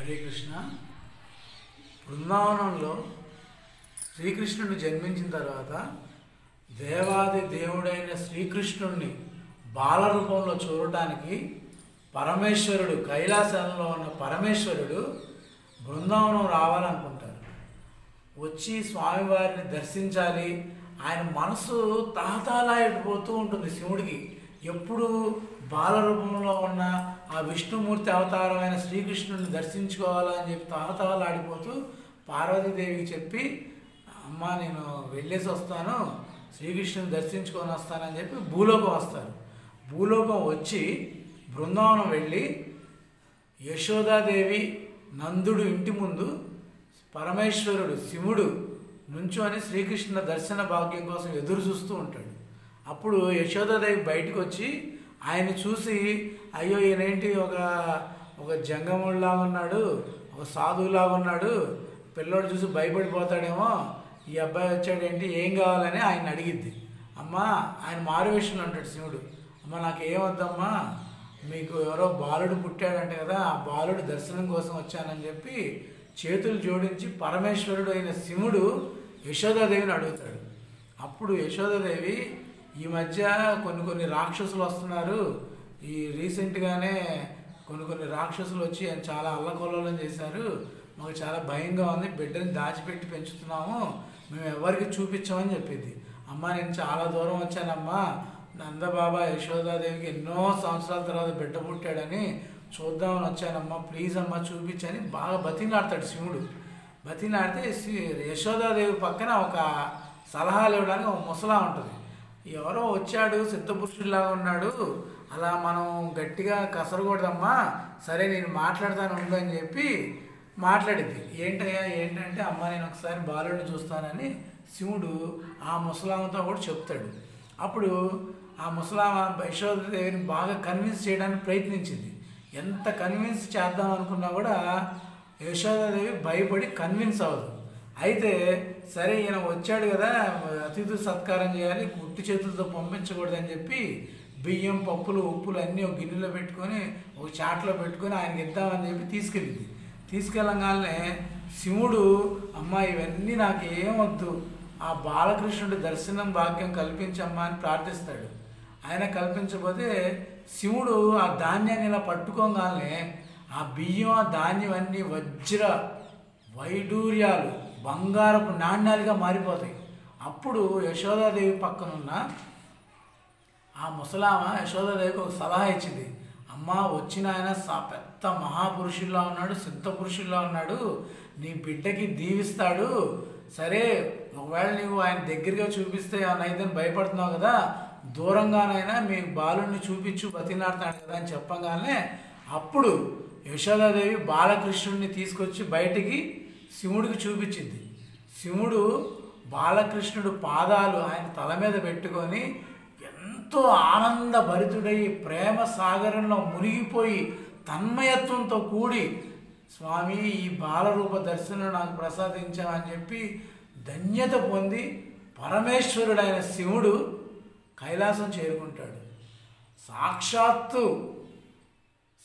హరే కృష్ణ. బృందావనంలో శ్రీకృష్ణుడు జన్మించిన తర్వాత దేవాది దేవుడైన శ్రీకృష్ణుడిని బాలరూపంలో చూడటానికి పరమేశ్వరుడు, కైలాసంలో ఉన్న పరమేశ్వరుడు బృందావనం రావాలనుకుంటారు. వచ్చి స్వామివారిని దర్శించాలి. ఆయన మనసు తాతాలాడిపోతూ ఉంటుంది శివుడికి. ఎప్పుడు బాలరూపంలో ఉన్న ఆ విష్ణుమూర్తి అవతారమైన శ్రీకృష్ణుడిని దర్శించుకోవాలని చెప్పి తాతాలాడిపోతూ పార్వతీదేవికి చెప్పి, అమ్మ నేను వెళ్ళేసి వస్తాను, శ్రీకృష్ణుని దర్శించుకొని వస్తానని చెప్పి భూలోకం వస్తారు. భూలోకం వచ్చి బృందావనం వెళ్ళి యశోదాదేవి నందుడు ఇంటి ముందు పరమేశ్వరుడు శివుడు నుంచొని శ్రీకృష్ణ దర్శన భాగ్యం కోసం ఎదురు చూస్తూ ఉంటాడు. అప్పుడు యశోదాదేవి బయటకు వచ్చి ఆయన చూసి, అయ్యో ఈయనేంటి ఒక జంగముడిలాగా ఉన్నాడు, ఒక సాధువులాగా ఉన్నాడు, పిల్లోడు చూసి భయపడిపోతాడేమో, ఈ అబ్బాయి వచ్చాడేంటి, ఏం కావాలని ఆయన అడిగిద్ది. అమ్మ ఆయన మారువేషంలో ఉంటాడు శివుడు. అమ్మ నాకు ఏమొద్దమ్మా, మీకు ఎవరో బాలుడు పుట్టాడంట కదా, ఆ బాలుడు దర్శనం కోసం వచ్చానని చెప్పి చేతులు జోడించి పరమేశ్వరుడు అయిన శివుడు యశోదాదేవిని అడుగుతాడు. అప్పుడు యశోదాదేవి, ఈ మధ్య కొన్ని రాక్షసులు వస్తున్నారు, ఈ రీసెంట్గానే కొన్ని రాక్షసులు వచ్చి ఆయన చాలా అల్లకొల్లోలం చేశారు, మాకు చాలా భయంగా ఉంది, బిడ్డని దాచిపెట్టి పెంచుతున్నాము, మేము ఎవరికి చూపించామని చెప్పింది. అమ్మ నేను చాలా దూరం వచ్చానమ్మా, నందబాబా యశోదాదేవికి ఎన్నో సంవత్సరాల తర్వాత బిడ్డ పుట్టాడని చూద్దామని వచ్చానమ్మా, ప్లీజ్ అమ్మ చూపించని బాగా బతిలాడతాడు శివుడు. బతిలాడితే యశోదాదేవి పక్కన ఒక సలహాలు ఇవ్వడానికి ఒక ముసలా ఉంటుంది. ఎవరో వచ్చాడు, సిద్ధపురుషుడిలాగా ఉన్నాడు, అలా మనం గట్టిగా కసరకూడదమ్మా, సరే నేను మాట్లాడతాను ఉండు అని చెప్పి మాట్లాడింది. ఏంటంటే అమ్మ నేను ఒకసారి బాలుడిని చూస్తానని శివుడు ఆ ముసలామతో కూడా చెప్తాడు. అప్పుడు ఆ ముసలామ యశోదాదేవిని బాగా కన్విన్స్ చేయడానికి ప్రయత్నించింది. ఎంత కన్విన్స్ చేద్దాం అనుకున్నా కూడా యశోదాదేవి భయపడి కన్విన్స్ అవ్వదు. అయితే సరే ఈయన వచ్చాడు కదా, అతిథి సత్కారం చేయాలి, ఉట్టి చేతులతో పంపించకూడదని చెప్పి బియ్యం, పప్పులు, ఉప్పులు అన్నీ ఒక గిన్నెలో పెట్టుకొని ఒక చాట్లో పెట్టుకొని ఆయనకి ఇద్దామని చెప్పి తీసుకెళ్ళింది. తీసుకెళ్ళగానే శివుడు, అమ్మ ఇవన్నీ నాకు ఏమొద్దు, ఆ బాలకృష్ణుడి దర్శనం భాగ్యం కల్పించమ్మా అని ప్రార్థిస్తాడు. ఆయన కల్పించకపోతే శివుడు ఆ ధాన్యాన్ని ఇలా పట్టుకోగానే ఆ బియ్యం, ఆ ధాన్యం అన్నీ వజ్ర వైడూర్యాలు, బంగారపు నాణ్యాలుగా మారిపోతాయి. అప్పుడు యశోదాదేవి పక్కనున్న ఆ ముసలామ యశోదాదేవికి ఒక సలహా ఇచ్చింది. అమ్మ వచ్చిన ఆయన పెద్ద మహాపురుషుల్లా ఉన్నాడు, సిద్ధ పురుషుల్లా ఉన్నాడు, నీ బిడ్డకి దీవిస్తాడు, సరే ఒకవేళ నీవు ఆయన దగ్గరగా చూపిస్తే ఏమన్నైదని భయపడుతున్నావు కదా, దూరంగానైనా మీ బాలుడిని చూపించు బతిలాడుతాడు కదా అని చెప్పగానే అప్పుడు యశోదాదేవి బాలకృష్ణుడిని తీసుకొచ్చి బయటికి శివుడికి చూపించింది. శివుడు బాలకృష్ణుడు పాదాలు ఆయన తల మీద పెట్టుకొని ఎంతో ఆనందభరితుడై ప్రేమ సాగరంలో మునిగిపోయి తన్మయత్వంతో కూడి, స్వామి ఈ బాలరూప దర్శనం నాకు ప్రసాదించామని చెప్పి ధన్యత పొంది పరమేశ్వరుడైన శివుడు కైలాసం చేరుకుంటాడు. సాక్షాత్తు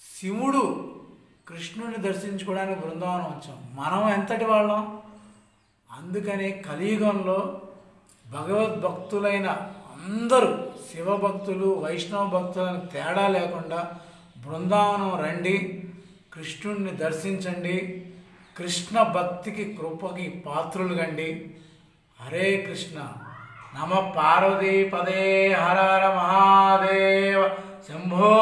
శివుడు కృష్ణుని దర్శించుకోవడానికి బృందావనం వచ్చాం. మనం ఎంతటి వాళ్ళం? అందుకనే కలియుగంలో భగవద్భక్తులైన అందరూ, శివభక్తులు, వైష్ణవ భక్తులను తేడా లేకుండా బృందావనం రండి, కృష్ణుడిని దర్శించండి, కృష్ణ భక్తికి కృపకి పాత్రులు కండి. హరే కృష్ణ. నమ పార్వతీ పదే హర హర మహాదేవ శంభో